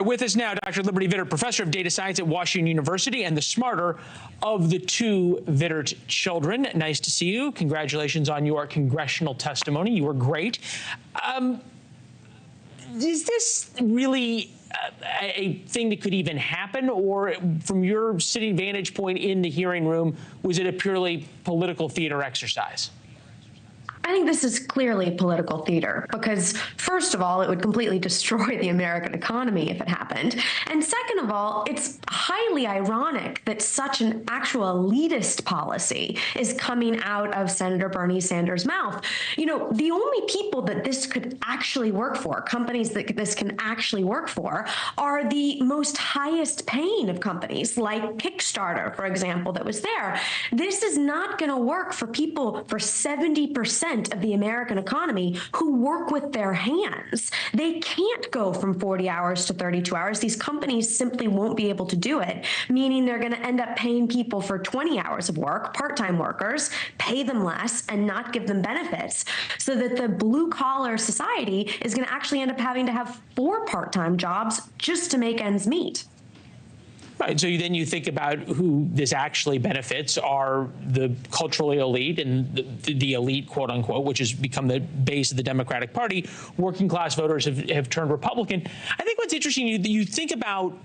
With us now, Dr. Liberty Vittert, professor of data science at Washington University and the smarter of the two Vittert children. Nice to see you. Congratulations on your congressional testimony. You were great. Is this really a thing that could even happen, or from your sitting vantage point in the hearing room, was it a purely political theater exercise? I think this is clearly political theater because, first of all, it would completely destroy the American economy if it happened. And second of all, it's highly ironic that such an actual elitist policy is coming out of Senator Bernie Sanders' mouth. You know, the only people that this could actually work for, companies that this can actually work for, are the most highest paying of companies, like Kickstarter, for example, that was there. This is not going to work for people, for 70% of the American economy who work with their hands. They can't go from 40 hours to 32 hours. These companies simply won't be able to do it, meaning they're going to end up paying people for 20 hours of work, part-time workers, pay them less and not give them benefits, so that the blue-collar society is going to actually end up having to have 4 part-time jobs just to make ends meet. Right. So then you think about who this actually benefits are the culturally elite and the elite, quote unquote, which has become the base of the Democratic Party. Working class voters have turned Republican. I think what's interesting, you think about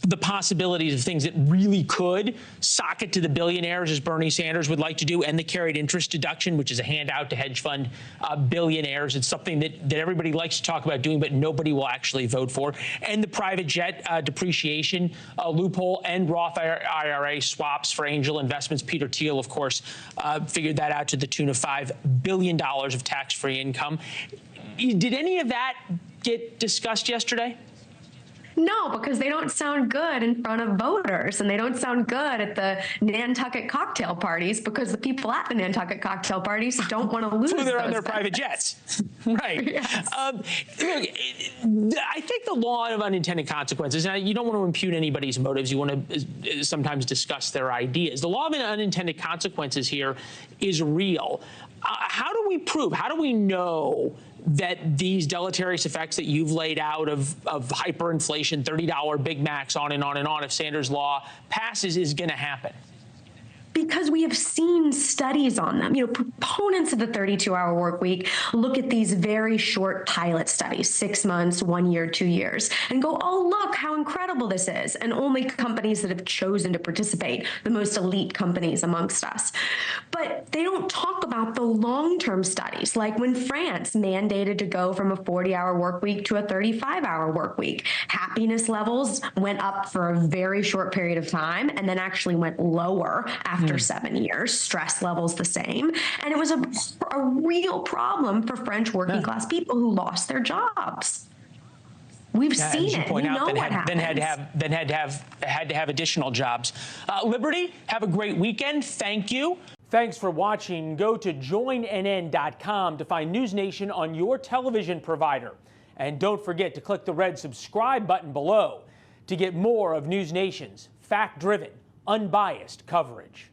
the possibilities of things that really could sock it to the billionaires, as Bernie Sanders would like to do, and the carried interest deduction, which is a handout to hedge fund billionaires. It's something that everybody likes to talk about doing, but nobody will actually vote for. And the private jet depreciation loophole and Roth IRA swaps for angel investments. Peter Thiel, of course, figured that out to the tune of $5 billion of tax-free income. Did any of that get discussed yesterday? No, because they don't sound good in front of voters, and they don't sound good at the Nantucket cocktail parties because the people at the Nantucket cocktail parties don't want to lose. So they're on their private jets. Right. Yes. Look, I think the law of unintended consequences, and you don't want to impugn anybody's motives. You want to sometimes discuss their ideas. The law of unintended consequences here is real. How do we prove, how do we know that these deleterious effects that you've laid out of hyperinflation, $30 Big Macs, on and on and on, if Sanders' law passes, is going to happen? Because we have seen studies on them. You know, proponents of the 32-hour work week look at these very short pilot studies, 6 months, 1 year, 2 years, and go, oh, look how incredible this is. And only companies that have chosen to participate, the most elite companies amongst us. But they don't talk about the long-term studies, like when France mandated to go from a 40-hour work week to a 35-hour work week. Happiness levels went up for a very short period of time and then actually went lower after 7 years. Stress levels the same. And it was a real problem for French working class people who lost their jobs. We've seen it. We know what happens. Then had to have additional jobs. Liberty, have a great weekend. Thank you. Thanks for watching. Go to joinnn.com to find NewsNation on your television provider. And don't forget to click the red subscribe button below to get more of NewsNation's fact-driven, unbiased coverage.